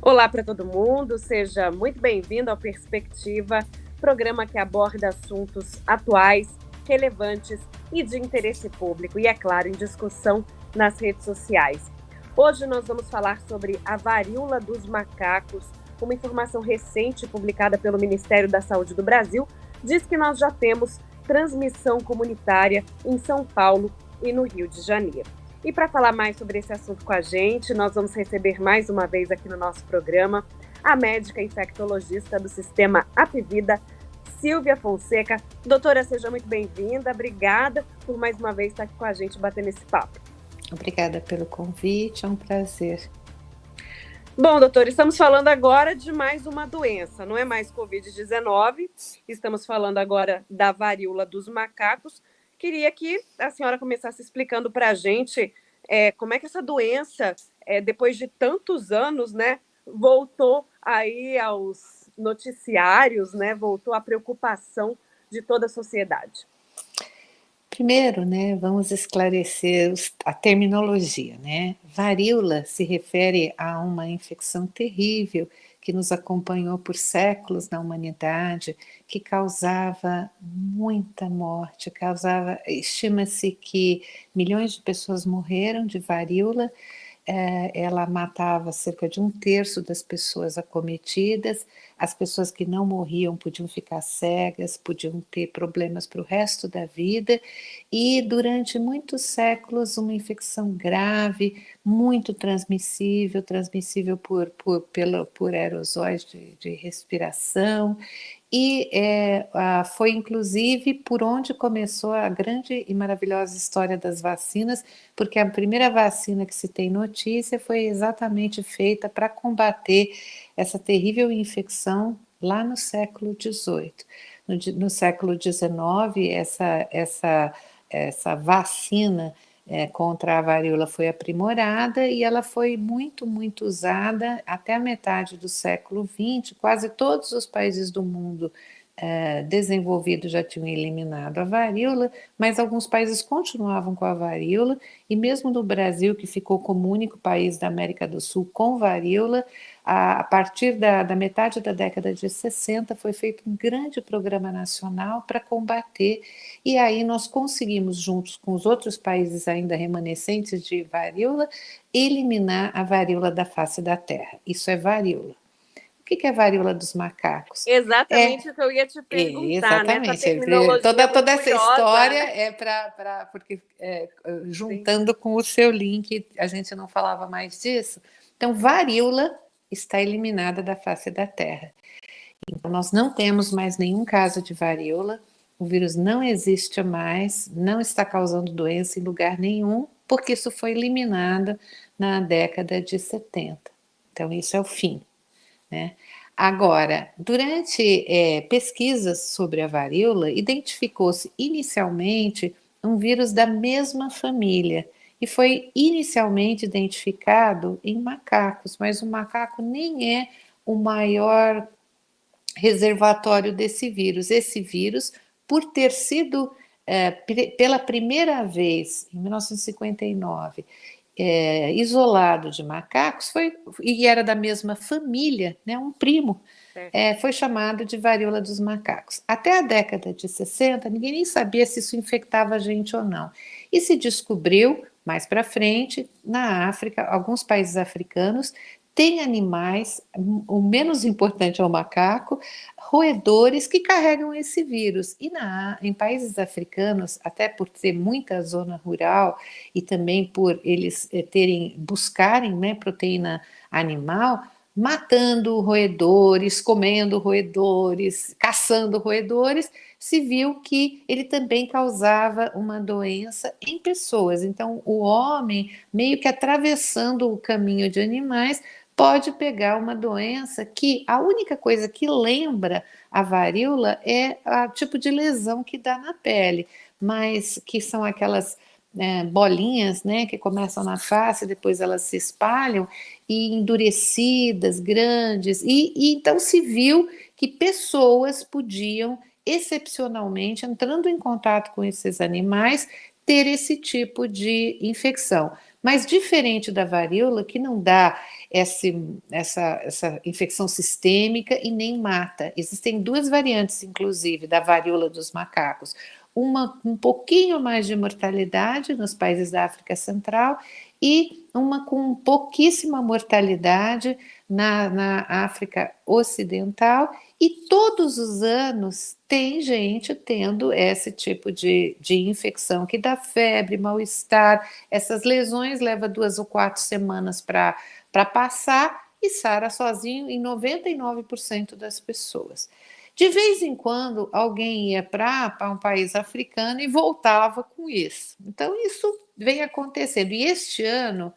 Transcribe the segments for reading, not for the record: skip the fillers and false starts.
Olá para todo mundo, seja muito bem-vindo ao Perspectiva, programa que aborda assuntos atuais, relevantes e de interesse público, e, é claro, em discussão nas redes sociais. Hoje nós vamos falar sobre a varíola dos macacos. Uma informação recente publicada pelo Ministério da Saúde do Brasil diz que nós já temos transmissão comunitária em São Paulo e no Rio de Janeiro. E para falar mais sobre esse assunto com a gente, nós vamos receber mais uma vez aqui no nosso programa a médica infectologista do Sistema Apvida, Silvia Fonseca. Doutora, seja muito bem-vinda. Obrigada por mais uma vez estar aqui com a gente batendo esse papo. Obrigada pelo convite, é um prazer. Bom, doutora, estamos falando agora de mais uma doença, não é mais Covid-19, estamos falando agora da varíola dos macacos. Queria que a senhora começasse explicando para a gente como é que essa doença, depois de tantos anos, né, voltou aí aos noticiários, né, voltou à preocupação de toda a sociedade. Primeiro, né, vamos esclarecer a terminologia, né? Varíola se refere a uma infecção terrível que nos acompanhou por séculos na humanidade, que causava muita morte, estima-se que milhões de pessoas morreram de varíola. Ela matava cerca de 1/3 das pessoas acometidas. As pessoas que não morriam podiam ficar cegas, podiam ter problemas para o resto da vida, e durante muitos séculos uma infecção grave, muito transmissível por aerosóis de respiração, e foi inclusive por onde começou a grande e maravilhosa história das vacinas, porque a primeira vacina que se tem notícia foi exatamente feita para combater essa terrível infecção lá no século XVIII. No século XIX, essa vacina contra a varíola foi aprimorada e ela foi muito, muito usada até a metade do século XX. Quase todos os países do mundo desenvolvido já tinham eliminado a varíola, mas alguns países continuavam com a varíola, e mesmo no Brasil, que ficou como único país da América do Sul com varíola, a partir da metade da década de 60 foi feito um grande programa nacional para combater, e aí nós conseguimos, juntos com os outros países ainda remanescentes de varíola, eliminar a varíola da face da terra. Isso é varíola. O que é a varíola dos macacos? Exatamente o que eu ia te perguntar, né? Essa Exatamente. terminologia é muito Toda essa curiosa, história né? é porque juntando com o seu link, a gente não falava mais disso. Então, varíola está eliminada da face da Terra. Então, nós não temos mais nenhum caso de varíola, o vírus não existe mais, não está causando doença em lugar nenhum, porque isso foi eliminado na década de 70. Então, isso é o fim, né? Agora, durante pesquisas sobre a varíola, identificou-se inicialmente um vírus da mesma família e foi inicialmente identificado em macacos, mas o macaco nem é o maior reservatório desse vírus. Esse vírus, por ter sido pela primeira vez, em 1959, isolado de macacos, e era da mesma família, né, um primo, foi chamado de varíola dos macacos. Até a década de 60, ninguém nem sabia se isso infectava a gente ou não. E se descobriu, mais para frente, na África, alguns países africanos têm animais, o menos importante é o macaco, roedores que carregam esse vírus. E em países africanos, até por ter muita zona rural e também por eles buscarem, né, proteína animal, matando roedores, comendo roedores, caçando roedores, se viu que ele também causava uma doença em pessoas. Então, o homem, meio que atravessando o caminho de animais, pode pegar uma doença que a única coisa que lembra a varíola é o tipo de lesão que dá na pele, mas que são aquelas bolinhas, né, que começam na face, depois elas se espalham, e endurecidas, grandes, e então se viu que pessoas podiam, excepcionalmente, entrando em contato com esses animais, ter esse tipo de infecção. Mas diferente da varíola, que não dá essa infecção sistêmica e nem mata. Existem duas variantes, inclusive, da varíola dos macacos. Uma com um pouquinho mais de mortalidade nos países da África Central e uma com pouquíssima mortalidade na África Ocidental, e todos os anos tem gente tendo esse tipo de infecção que dá febre, mal-estar, essas lesões leva 2 ou 4 semanas para passar e sara sozinho em 99% das pessoas. De vez em quando, alguém ia para um país africano e voltava com isso. Então, isso vem acontecendo. E este ano,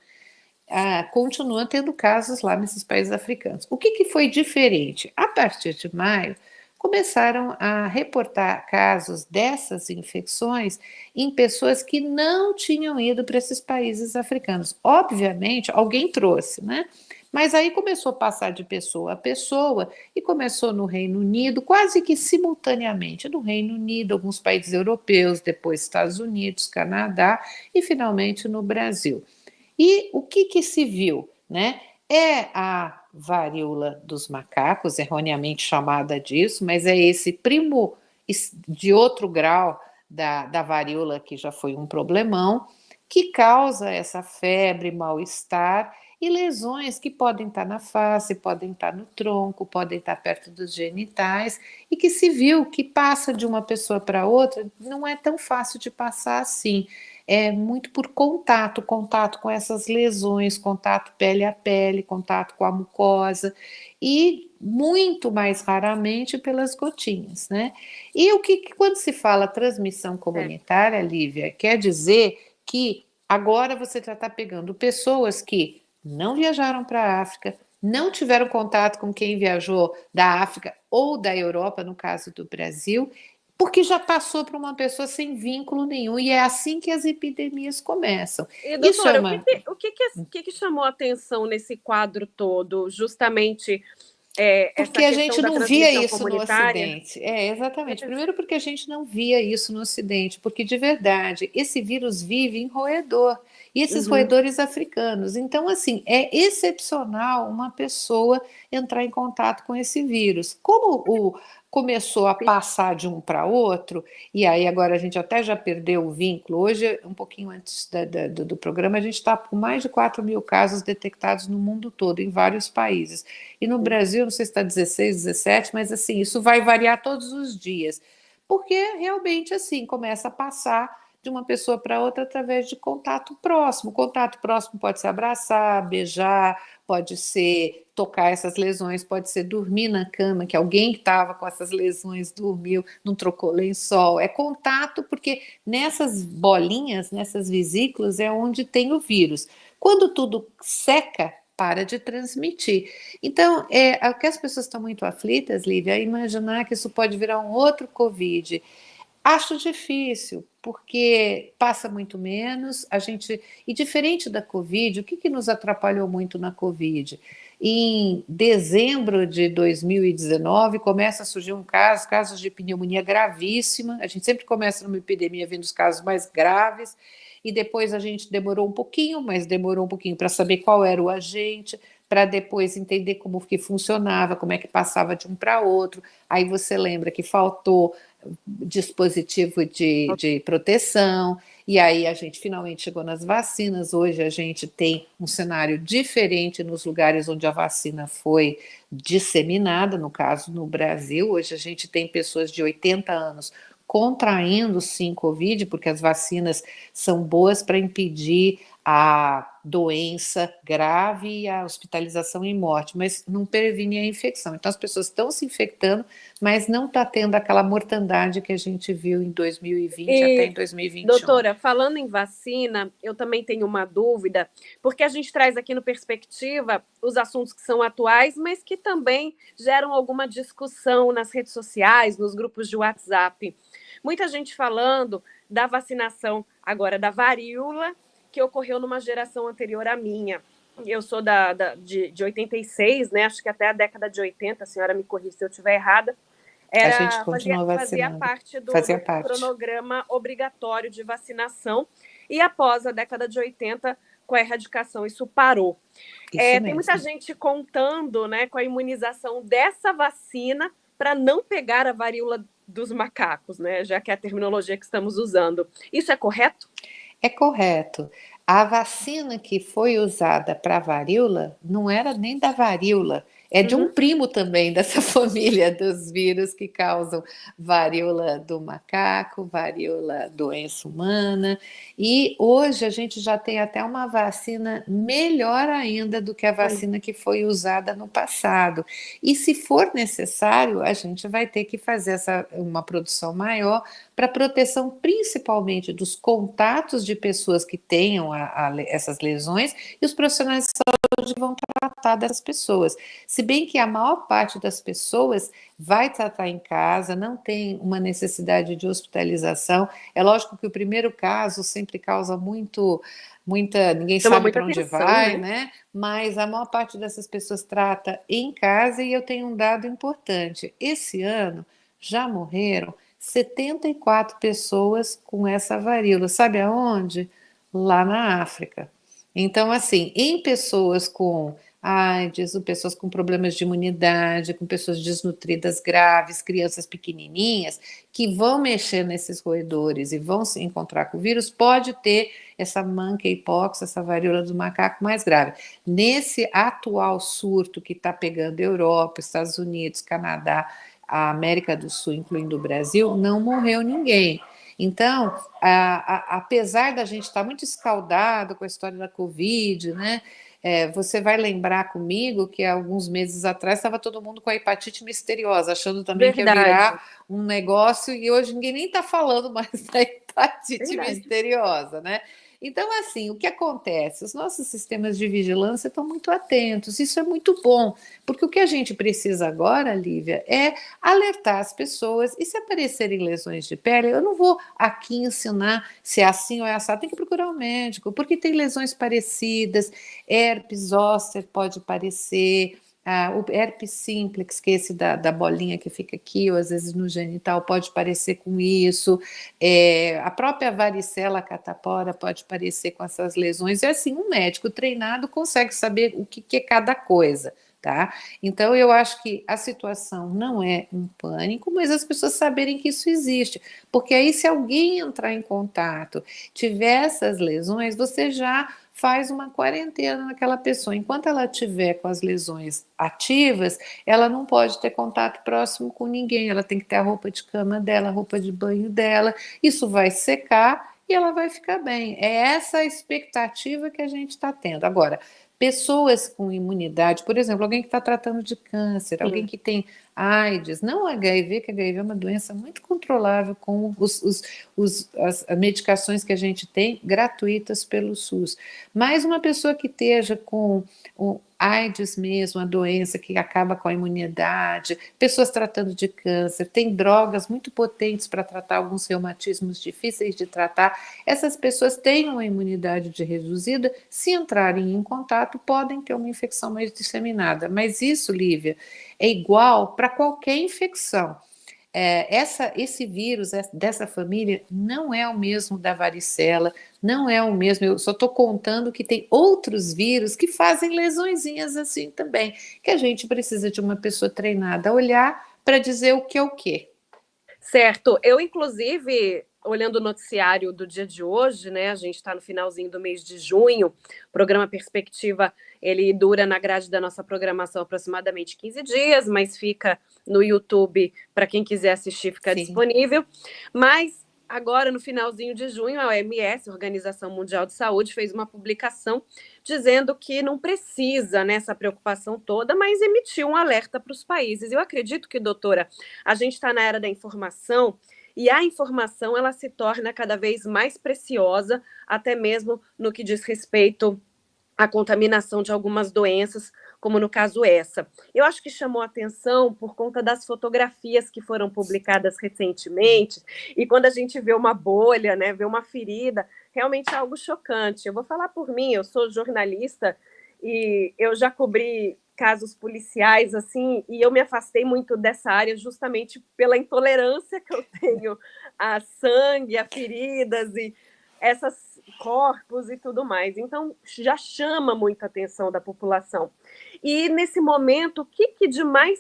continua tendo casos lá nesses países africanos. O que foi diferente? A partir de maio, começaram a reportar casos dessas infecções em pessoas que não tinham ido para esses países africanos. Obviamente, alguém trouxe, né? Mas aí começou a passar de pessoa a pessoa e começou no Reino Unido, quase que simultaneamente. No Reino Unido, alguns países europeus, depois Estados Unidos, Canadá e finalmente no Brasil. E o que se viu, né? É a varíola dos macacos, erroneamente chamada disso, mas é esse primo de outro grau da varíola, que já foi um problemão, que causa essa febre, mal-estar e lesões que podem estar na face, podem estar no tronco, podem estar perto dos genitais, e que se viu que passa de uma pessoa para outra, não é tão fácil de passar assim. É muito por contato com essas lesões, contato pele a pele, contato com a mucosa, e muito mais raramente pelas gotinhas, né? E quando se fala transmissão comunitária, Lívia, quer dizer que agora você já está pegando pessoas que não viajaram para a África, não tiveram contato com quem viajou da África ou da Europa, no caso do Brasil, porque já passou para uma pessoa sem vínculo nenhum, e é assim que as epidemias começam. E, doutora, o que chamou a atenção nesse quadro todo? Justamente porque essa a questão gente da não via transmissão isso no comunitária? Ocidente. Exatamente. Primeiro porque a gente não via isso no Ocidente, porque de verdade esse vírus vive em roedor, e esses roedores africanos. Então, assim, é excepcional uma pessoa entrar em contato com esse vírus. Como começou a passar de um para outro, e aí agora a gente até já perdeu o vínculo. Hoje, um pouquinho antes do programa, a gente está com mais de 4 mil casos detectados no mundo todo, em vários países. E no Brasil, não sei se está 16, 17, mas assim, isso vai variar todos os dias, porque realmente assim começa a passar de uma pessoa para outra através de contato próximo. Contato próximo pode ser abraçar, beijar, pode ser tocar essas lesões, pode ser dormir na cama, que alguém que estava com essas lesões dormiu, não trocou lençol. É contato, porque nessas bolinhas, nessas vesículas, é onde tem o vírus. Quando tudo seca, para de transmitir. Então, o que as pessoas estão muito aflitas, Lívia, é imaginar que isso pode virar um outro Covid. Acho difícil, porque passa muito menos, e diferente da Covid, o que nos atrapalhou muito na Covid? Em dezembro de 2019, começa a surgir casos de pneumonia gravíssima. A gente sempre começa numa epidemia vendo os casos mais graves, e depois a gente demorou um pouquinho, mas demorou um pouquinho para saber qual era o agente, para depois entender como que funcionava, como é que passava de um para outro. Aí você lembra que faltou dispositivo de proteção, e aí a gente finalmente chegou nas vacinas. Hoje a gente tem um cenário diferente nos lugares onde a vacina foi disseminada, no caso no Brasil. Hoje a gente tem pessoas de 80 anos contraindo sim Covid, porque as vacinas são boas para impedir a doença grave e a hospitalização e morte, mas não previne a infecção. Então as pessoas estão se infectando, mas não está tendo aquela mortandade que a gente viu em 2020 até em 2021. Doutora, falando em vacina, eu também tenho uma dúvida, porque a gente traz aqui no Perspectiva os assuntos que são atuais, mas que também geram alguma discussão nas redes sociais, nos grupos de WhatsApp. Muita gente falando da vacinação agora da varíola, que ocorreu numa geração anterior à minha. Eu sou de 86, né? Acho que até a década de 80, a senhora me corrija se eu estiver errada. A gente continua fazia parte do cronograma obrigatório de vacinação, e após a década de 80 com a erradicação, isso parou. Tem muita mesmo. gente contando, né, com a imunização dessa vacina para não pegar a varíola dos macacos, né, já que é a terminologia que estamos usando. Isso é correto? É correto. A vacina que foi usada para a varíola não era nem da varíola, é de um primo também dessa família dos vírus que causam varíola do macaco, varíola doença humana. E hoje a gente já tem até uma vacina melhor ainda do que a vacina que foi usada no passado. E se for necessário, a gente vai ter que fazer uma produção maior para proteção principalmente dos contatos de pessoas que tenham essas lesões e os profissionais de saúde que vão tratar dessas pessoas. Se bem que a maior parte das pessoas vai tratar em casa, não tem uma necessidade de hospitalização. É lógico que o primeiro caso sempre causa ninguém Chama sabe muita para onde atenção, vai, né? Mas a maior parte dessas pessoas trata em casa e eu tenho um dado importante. Esse ano já morreram 74 pessoas com essa varíola. Sabe aonde? Lá na África. Então, assim, em pessoas com AIDS, pessoas com problemas de imunidade, com pessoas desnutridas graves, crianças pequenininhas, que vão mexer nesses roedores e vão se encontrar com o vírus, pode ter essa monkeypox, essa varíola do macaco mais grave. Nesse atual surto que está pegando Europa, Estados Unidos, Canadá, a América do Sul, incluindo o Brasil, não morreu ninguém. Então, apesar da gente estar muito escaldado com a história da Covid, né? Você vai lembrar comigo que há alguns meses atrás estava todo mundo com a hepatite misteriosa, achando também que ia virar um negócio, e hoje ninguém nem está falando mais da hepatite misteriosa, né? Então, assim, o que acontece? Os nossos sistemas de vigilância estão muito atentos, isso é muito bom, porque o que a gente precisa agora, Lívia, é alertar as pessoas, e se aparecerem lesões de pele, eu não vou aqui ensinar se é assim ou é assado, tem que procurar um médico, porque tem lesões parecidas, herpes zoster pode parecer, o herpes simplex, que é esse da bolinha que fica aqui, ou às vezes no genital, pode parecer com isso, a própria varicela catapora pode parecer com essas lesões, e assim, um médico treinado consegue saber o que é cada coisa. Tá? Então, eu acho que a situação não é um pânico, mas as pessoas saberem que isso existe, porque aí, se alguém entrar em contato, tiver essas lesões, você já faz uma quarentena naquela pessoa. Enquanto ela estiver com as lesões ativas, ela não pode ter contato próximo com ninguém, ela tem que ter a roupa de cama dela, a roupa de banho dela, isso vai secar e ela vai ficar bem. É essa a expectativa que a gente está tendo. Agora, pessoas com imunidade, por exemplo, alguém que está tratando de câncer, alguém que tem AIDS, não HIV, que HIV é uma doença muito controlável com as medicações que a gente tem gratuitas pelo SUS. Mas uma pessoa que esteja com o AIDS mesmo, a doença que acaba com a imunidade, pessoas tratando de câncer, tem drogas muito potentes para tratar alguns reumatismos difíceis de tratar, essas pessoas têm uma imunidade reduzida, se entrarem em contato, podem ter uma infecção mais disseminada. Mas isso, Lívia, é igual para qualquer infecção. Esse vírus dessa família não é o mesmo da varicela, não é o mesmo, eu só estou contando que tem outros vírus que fazem lesõezinhas assim também, que a gente precisa de uma pessoa treinada a olhar para dizer o que é o quê. Certo, eu inclusive, olhando o noticiário do dia de hoje, né, a gente está no finalzinho do mês de junho, o programa Perspectiva, ele dura na grade da nossa programação aproximadamente 15 dias, mas fica no YouTube, para quem quiser assistir, fica disponível, mas agora, no finalzinho de junho, a OMS, Organização Mundial de Saúde, fez uma publicação dizendo que não precisa nessa preocupação toda, mas emitiu um alerta para os países. Eu acredito que, doutora, a gente está na era da informação e a informação ela se torna cada vez mais preciosa, até mesmo no que diz respeito à contaminação de algumas doenças, como no caso essa. Eu acho que chamou a atenção por conta das fotografias que foram publicadas recentemente, e quando a gente vê uma bolha, né, vê uma ferida, realmente é algo chocante. Eu vou falar por mim, eu sou jornalista e eu já cobri casos policiais, assim, e eu me afastei muito dessa área justamente pela intolerância que eu tenho a sangue, a feridas, e essas corpos e tudo mais. Então, já chama muita atenção da população. E nesse momento, o que de mais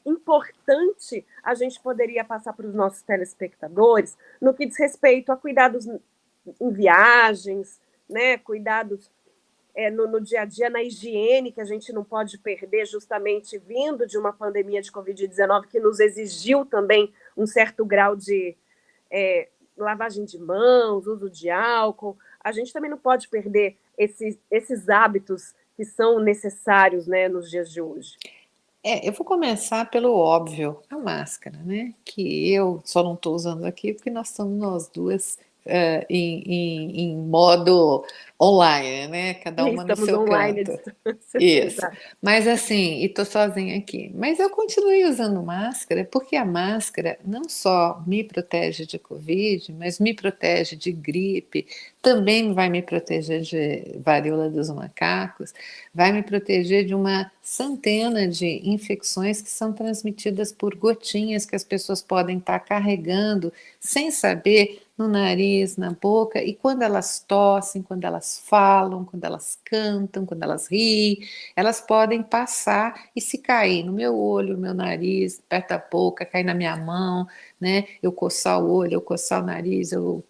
importante a gente poderia passar para os nossos telespectadores no que diz respeito a cuidados em viagens, né? Cuidados no dia a dia, na higiene, que a gente não pode perder, justamente vindo de uma pandemia de Covid-19 que nos exigiu também um certo grau de lavagem de mãos, uso de álcool. A gente também não pode perder esses hábitos que são necessários, né, nos dias de hoje. Eu vou começar pelo óbvio, a máscara, né? Que eu só não estou usando aqui porque nós estamos nós duas em modo online, né? Cada uma no Estamos seu online à canto. distância. Isso. Exato. Mas assim, e estou sozinha aqui. Mas eu continuei usando máscara porque a máscara não só me protege de Covid, mas me protege de gripe, também vai me proteger de varíola dos macacos, vai me proteger de uma centena de infecções que são transmitidas por gotinhas que as pessoas podem estar carregando sem saber, no nariz, na boca, e quando elas tossem, quando elas falam, quando elas cantam, quando elas riem, elas podem passar e se cair no meu olho, no meu nariz, perto da boca, cair na minha mão, né? Eu coçar o olho, eu coçar o nariz, eu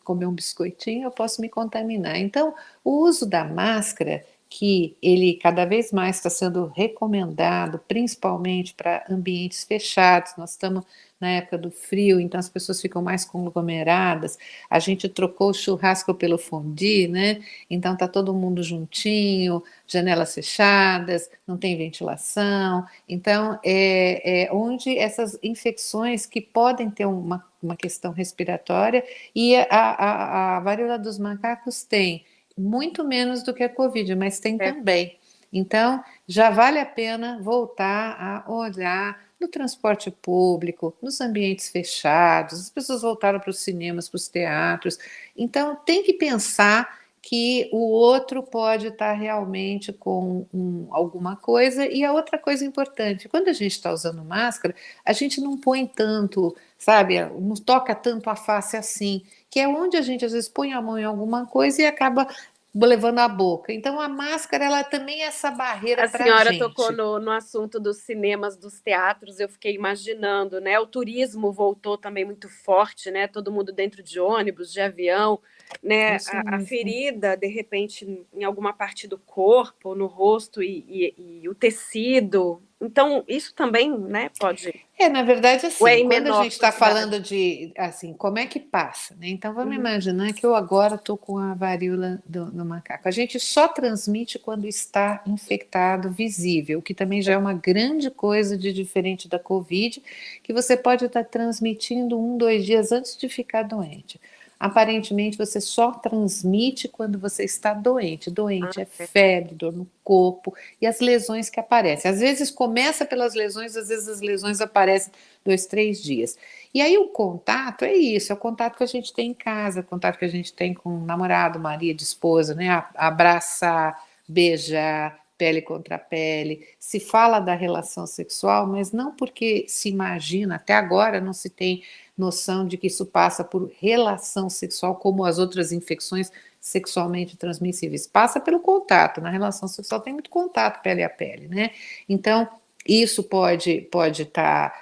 comer um biscoitinho, eu posso me contaminar. Então, o uso da máscara, que ele cada vez mais está sendo recomendado, principalmente para ambientes fechados. Nós estamos na época do frio, então as pessoas ficam mais conglomeradas. A gente trocou o churrasco pelo fondue, né? Então tá todo mundo juntinho, janelas fechadas, não tem ventilação. Então é onde essas infecções que podem ter uma questão respiratória, e a varíola dos macacos tem muito menos do que a Covid, mas tem também. Então, já vale a pena voltar a olhar no transporte público, nos ambientes fechados, as pessoas voltaram para os cinemas, para os teatros. Então, tem que pensar que o outro pode estar realmente com alguma coisa. E a outra coisa importante, quando a gente está usando máscara, a gente não põe tanto, sabe, não toca tanto a face assim, que é onde a gente às vezes põe a mão em alguma coisa e acaba levando a boca. Então a máscara, ela também é essa barreira para a A senhora tocou gente. no assunto dos cinemas, dos teatros, eu fiquei imaginando, né? O turismo voltou também muito forte, né? Todo mundo dentro de ônibus, de avião, né? Isso A mesmo. ferida, de repente, em alguma parte do corpo, no rosto e o tecido. Então, isso também, né, pode. Na verdade, Ou é assim, em quando a menor gente está quantidade? falando de, assim, como é que passa, né? Então, vamos Uhum. imaginar que eu agora estou com a varíola do macaco. A gente só transmite quando está infectado, visível, o que também já é uma grande coisa de diferente da Covid, que você pode estar transmitindo 1, 2 dias antes de ficar doente. Aparentemente, você só transmite quando você está doente. Doente é febre, dor no corpo e as lesões que aparecem. Às vezes começa pelas lesões, às vezes as lesões aparecem 2, 3 dias. E aí o contato é isso, é o contato que a gente tem em casa, o contato que a gente tem com o namorado, marido, esposa, né? Abraçar, beijar, pele contra pele. Se fala da relação sexual, mas não porque se imagina, até agora não se tem noção de que isso passa por relação sexual, como as outras infecções sexualmente transmissíveis. Passa pelo contato. Na relação sexual tem muito contato pele a pele, né? Então, isso pode estar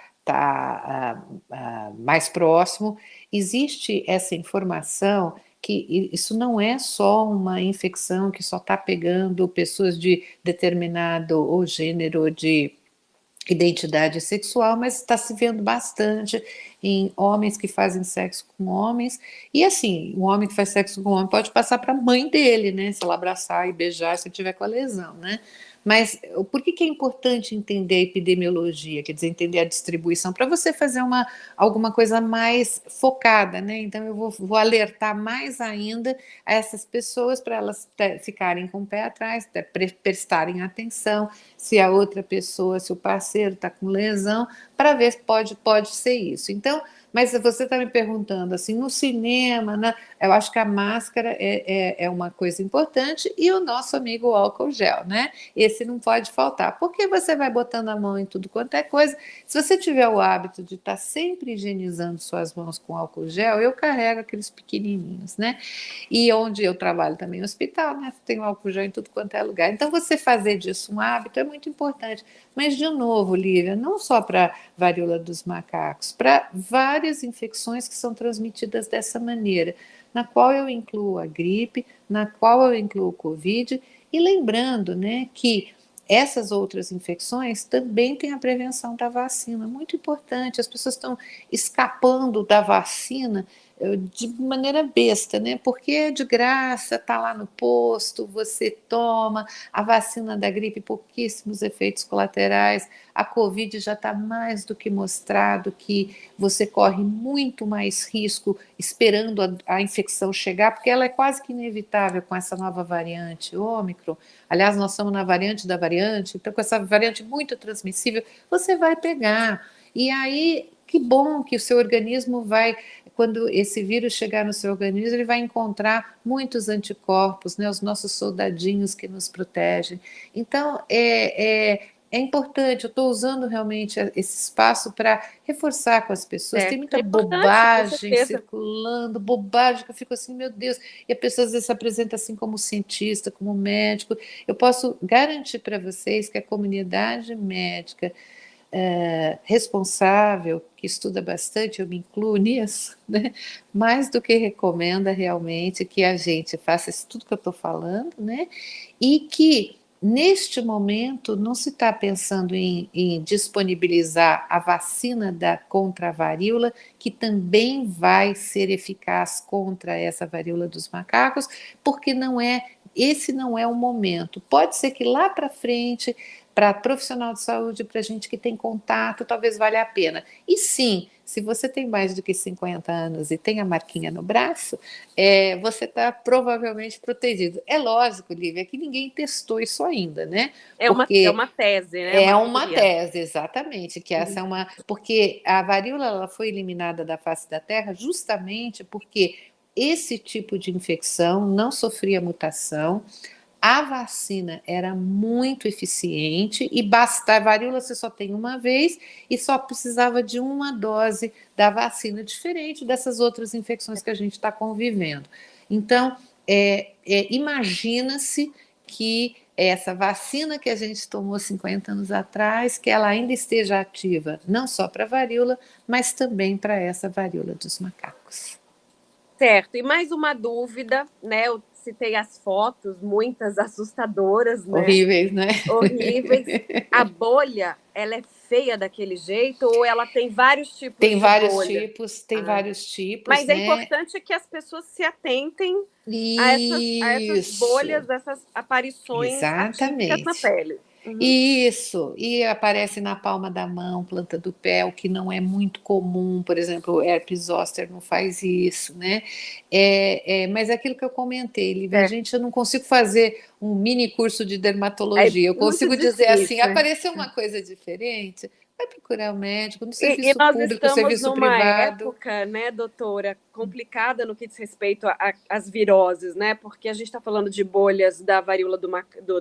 mais próximo. Existe essa informação que isso não é só uma infecção que só está pegando pessoas de determinado ou gênero de identidade sexual, mas está se vendo bastante em homens que fazem sexo com homens. E assim, um homem que faz sexo com um homem pode passar para a mãe dele, né? Se ela abraçar e beijar, se tiver com a lesão, né? Mas por que é importante entender a epidemiologia, quer dizer, entender a distribuição, para você fazer alguma coisa mais focada, né? Então eu vou alertar mais ainda a essas pessoas para elas ficarem com o pé atrás, prestarem atenção se a outra pessoa, se o parceiro está com lesão, para ver se pode ser isso. Então, Mas você está me perguntando assim, no cinema, eu acho que a máscara é uma coisa importante e o nosso amigo álcool gel, né? Esse não pode faltar, porque você vai botando a mão em tudo quanto é coisa. Se você tiver o hábito de estar sempre higienizando suas mãos com álcool gel, eu carrego aqueles pequenininhos, né? E onde eu trabalho também no hospital, né? Tem álcool gel em tudo quanto é lugar. Então, você fazer disso um hábito é muito importante. Mas, de novo, Lívia, não só para varíola dos macacos, para várias infecções que são transmitidas dessa maneira, na qual eu incluo a gripe, na qual eu incluo o Covid, e lembrando, né, que essas outras infecções também têm a prevenção da vacina, muito importante. As pessoas estão escapando da vacina de maneira besta, né? Porque é de graça, está lá no posto, você toma a vacina da gripe, pouquíssimos efeitos colaterais. A Covid já está mais do que mostrado que você corre muito mais risco esperando a infecção chegar, porque ela é quase que inevitável com essa nova variante, o Ômicron. Aliás, nós estamos na variante da variante, então com essa variante muito transmissível, você vai pegar. E aí, que bom que o seu organismo vai, quando esse vírus chegar no seu organismo, ele vai encontrar muitos anticorpos, né, os nossos soldadinhos que nos protegem. Então, é importante, eu estou usando realmente esse espaço para reforçar com as pessoas. Tem muita É importante, com bobagem certeza. circulando, bobagem que eu fico assim, meu Deus, e a pessoa às vezes se apresenta assim como cientista, como médico. Eu posso garantir para vocês que a comunidade médica responsável, que estuda bastante, eu me incluo nisso, né? Mais do que recomenda realmente que a gente faça isso tudo que eu estou falando, né? E que neste momento não se está pensando em disponibilizar a vacina contra a varíola, que também vai ser eficaz contra essa varíola dos macacos, porque esse não é o momento. Pode ser que lá para frente, para profissional de saúde, para gente que tem contato, talvez valha a pena. E sim, se você tem mais do que 50 anos e tem a marquinha no braço, você está provavelmente protegido. É lógico, Lívia, que ninguém testou isso ainda, né? É Porque uma tese, né? é Uma uma teoria. tese, exatamente, que essa é uma. Porque a varíola ela foi eliminada da face da Terra justamente porque esse tipo de infecção não sofria mutação. A vacina era muito eficiente e a varíola você só tem uma vez e só precisava de uma dose da vacina, diferente dessas outras infecções que a gente está convivendo. Então, imagina-se que essa vacina que a gente tomou 50 anos atrás, que ela ainda esteja ativa, não só para a varíola, mas também para essa varíola dos macacos. Certo. E mais uma dúvida, né? Eu citei as fotos, muitas assustadoras, né? Horríveis, né? Horríveis. A bolha, ela é feia daquele jeito ou ela tem vários tipos Tem de vários bolha? tipos, tem Ah. vários tipos, Mas é né? importante que as pessoas se atentem a essas Isso, bolhas, essas aparições atípicas na exatamente. pele. Uhum. Isso, e aparece na palma da mão, planta do pé, o que não é muito comum, por exemplo, o herpes zoster não faz isso, né? Mas é aquilo que eu comentei, Lívia, É, gente, eu não consigo fazer um mini curso de é dermatologia, eu muito consigo dizer assim, difícil. apareceu uma coisa diferente, vai procurar o médico, no E serviço nós público, estamos serviço numa privado. época, né, doutora, complicada no que diz respeito às viroses, né? Porque a gente está falando de bolhas da varíola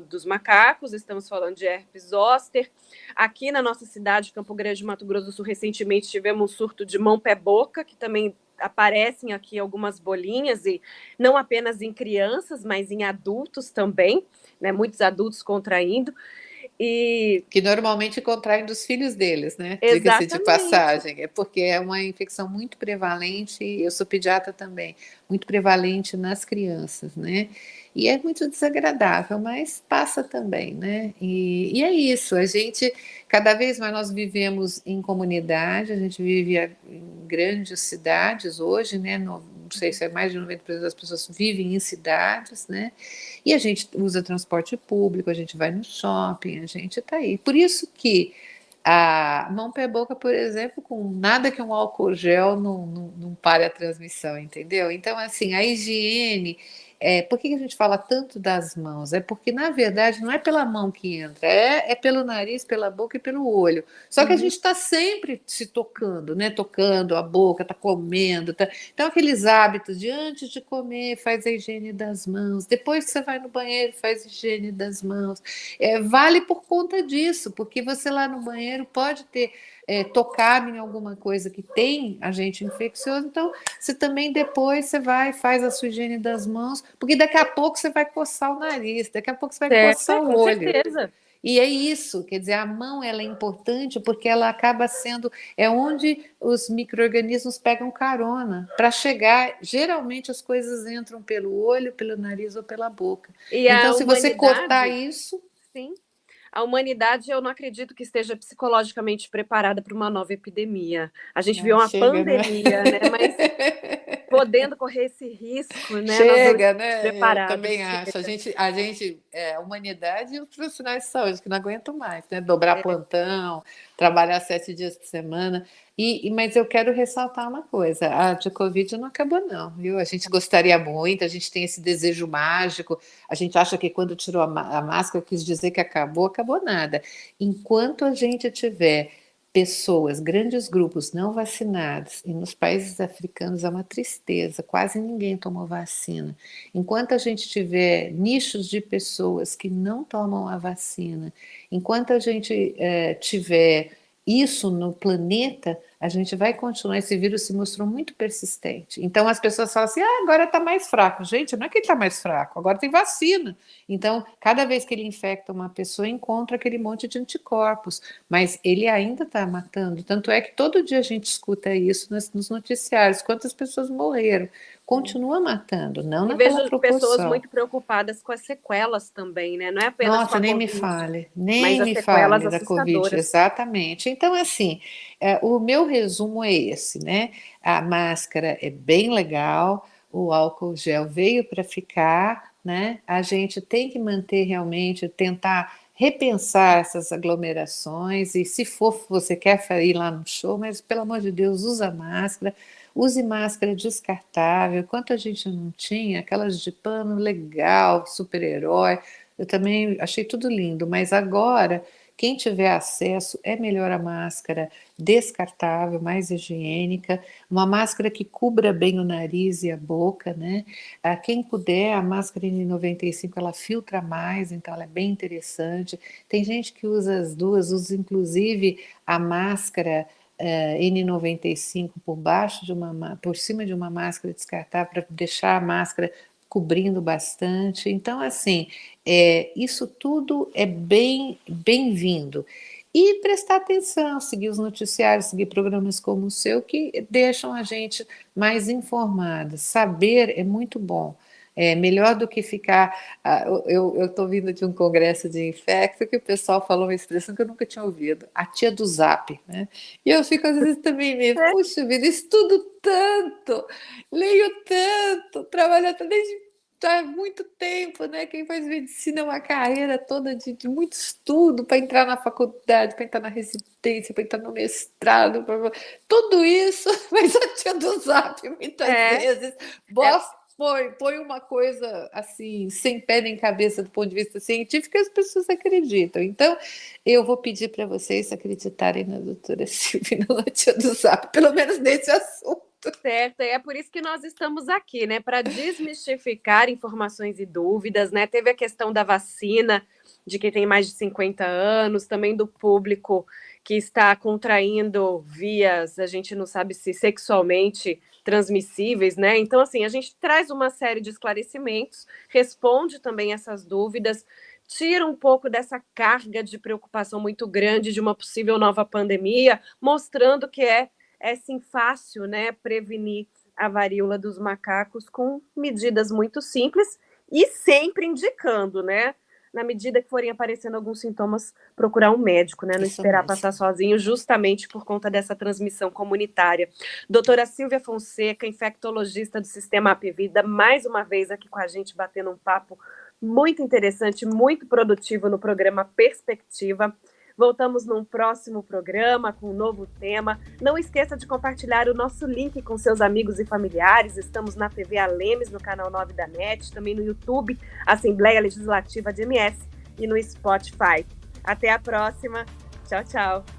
dos macacos, estamos falando de herpes zoster. Aqui na nossa cidade, Campo Grande, Mato Grosso do Sul, recentemente tivemos um surto de mão, pé, boca, que também aparecem aqui algumas bolinhas, e não apenas em crianças, mas em adultos também, né? Muitos adultos contraindo. E Que normalmente contraem dos filhos deles, né? Diga-se de exatamente. passagem, é porque é uma infecção muito prevalente, eu sou pediatra também, muito prevalente nas crianças, né? E é muito desagradável, mas passa também, né? E é isso, a gente, cada vez mais nós vivemos em comunidade, a gente vive em grandes cidades hoje, né? Não sei se é mais de 90% das pessoas vivem em cidades, né? E a gente usa transporte público, a gente vai no shopping, a gente está aí. Por isso que a mão, pé, boca, por exemplo, com nada que um álcool gel não pare a transmissão, entendeu? Então, assim, a higiene por que a gente fala tanto das mãos? É porque, na verdade, não é pela mão que entra, é pelo nariz, pela boca e pelo olho. Só que a gente está sempre se tocando, né? Tocando a boca, está comendo. Então, aqueles hábitos de antes de comer, faz a higiene das mãos. Depois que você vai no banheiro, faz a higiene das mãos. Vale por conta disso, porque você lá no banheiro pode ter tocado em alguma coisa que tem agente infeccioso, então você também depois você vai e faz a sua higiene das mãos, porque daqui a pouco você vai coçar o nariz, daqui a pouco você vai coçar o com olho. certeza. E é isso, quer dizer, a mão ela é importante porque ela acaba sendo, onde os micro-organismos pegam carona. Para chegar, geralmente as coisas entram pelo olho, pelo nariz ou pela boca. E Então, a se você humanidade, cortar isso... sim, a humanidade, eu não acredito que esteja psicologicamente preparada para uma nova epidemia. A gente viu uma chega, né? pandemia, né? Mas podendo correr esse risco, né? Nós não Chega, estamos né? Eu preparados. também acho. A humanidade e os profissionais de saúde que não aguentam mais, né? Dobrar plantão, trabalhar 7 dias por semana. Mas eu quero ressaltar uma coisa: a de Covid não acabou, não, viu? A gente gostaria muito, a gente tem esse desejo mágico, a gente acha que quando tirou a máscara quis dizer que acabou nada. Enquanto a gente tiver pessoas, grandes grupos não vacinados, e nos países africanos é uma tristeza, quase ninguém tomou vacina. Enquanto a gente tiver nichos de pessoas que não tomam a vacina, enquanto a gente tiver isso no planeta, a gente vai continuar. Esse vírus se mostrou muito persistente. Então as pessoas falam assim: agora está mais fraco. Gente, não é que ele está mais fraco, agora tem vacina. Então, cada vez que ele infecta uma pessoa, encontra aquele monte de anticorpos, mas ele ainda está matando. Tanto é que todo dia a gente escuta isso nos noticiários: quantas pessoas morreram. Continua matando, não E naquela vejo pessoas proporção. muito preocupadas com as sequelas também, né? Não é apenas com Nossa, a nem me Covid, fale, mas nem as me sequelas fale da Covid, assustadoras. exatamente. Então, assim, o meu resumo é esse, né? A máscara é bem legal, o álcool gel veio para ficar, né? A gente tem que manter realmente, tentar repensar essas aglomerações, e se for, você quer ir lá no show, mas pelo amor de Deus, usa máscara. Use máscara descartável. Quanto a gente não tinha, aquelas de pano, legal, super-herói. Eu também achei tudo lindo, mas agora, quem tiver acesso, é melhor a máscara descartável, mais higiênica, uma máscara que cubra bem o nariz e a boca, né? Quem puder, a máscara N95, ela filtra mais, então ela é bem interessante. Tem gente que usa as duas, usa inclusive a máscara N95 por cima de uma máscara descartável, para deixar a máscara cobrindo bastante. Então, assim, isso tudo é bem-vindo. E prestar atenção, seguir os noticiários, seguir programas como o seu, que deixam a gente mais informada. Saber é muito bom. É melhor do que ficar. Eu estou vindo de um congresso de infecto que o pessoal falou uma expressão que eu nunca tinha ouvido: a tia do Zap, né? E eu fico às vezes também meio, puxa vida, estudo tanto, leio tanto, trabalho desde há muito tempo, né? Quem faz medicina é uma carreira toda de muito estudo para entrar na faculdade, para entrar na residência, para entrar no mestrado, tudo isso, mas a tia do Zap muitas vezes põe uma coisa assim, sem pé nem cabeça do ponto de vista científico, e as pessoas acreditam. Então, eu vou pedir para vocês acreditarem na doutora Silvia e na tia do Zap, pelo menos nesse assunto. Certo, e é por isso que nós estamos aqui, né? Para desmistificar informações e dúvidas, né? Teve a questão da vacina, de quem tem mais de 50 anos, também do público que está contraindo vias, a gente não sabe se sexualmente transmissíveis, né? Então, assim, a gente traz uma série de esclarecimentos, responde também essas dúvidas, tira um pouco dessa carga de preocupação muito grande de uma possível nova pandemia, mostrando que é sim fácil, né, prevenir a varíola dos macacos com medidas muito simples e sempre indicando, né, na medida que forem aparecendo alguns sintomas, procurar um médico, né, não Isso esperar mesmo. passar sozinho, justamente por conta dessa transmissão comunitária. Doutora Silvia Fonseca, infectologista do Sistema Apvida, mais uma vez aqui com a gente, batendo um papo muito interessante, muito produtivo no programa Perspectiva. Voltamos num próximo programa com um novo tema. Não esqueça de compartilhar o nosso link com seus amigos e familiares. Estamos na TV Alemes, no canal 9 da NET, também no YouTube, Assembleia Legislativa de MS, e no Spotify. Até a próxima. Tchau, tchau.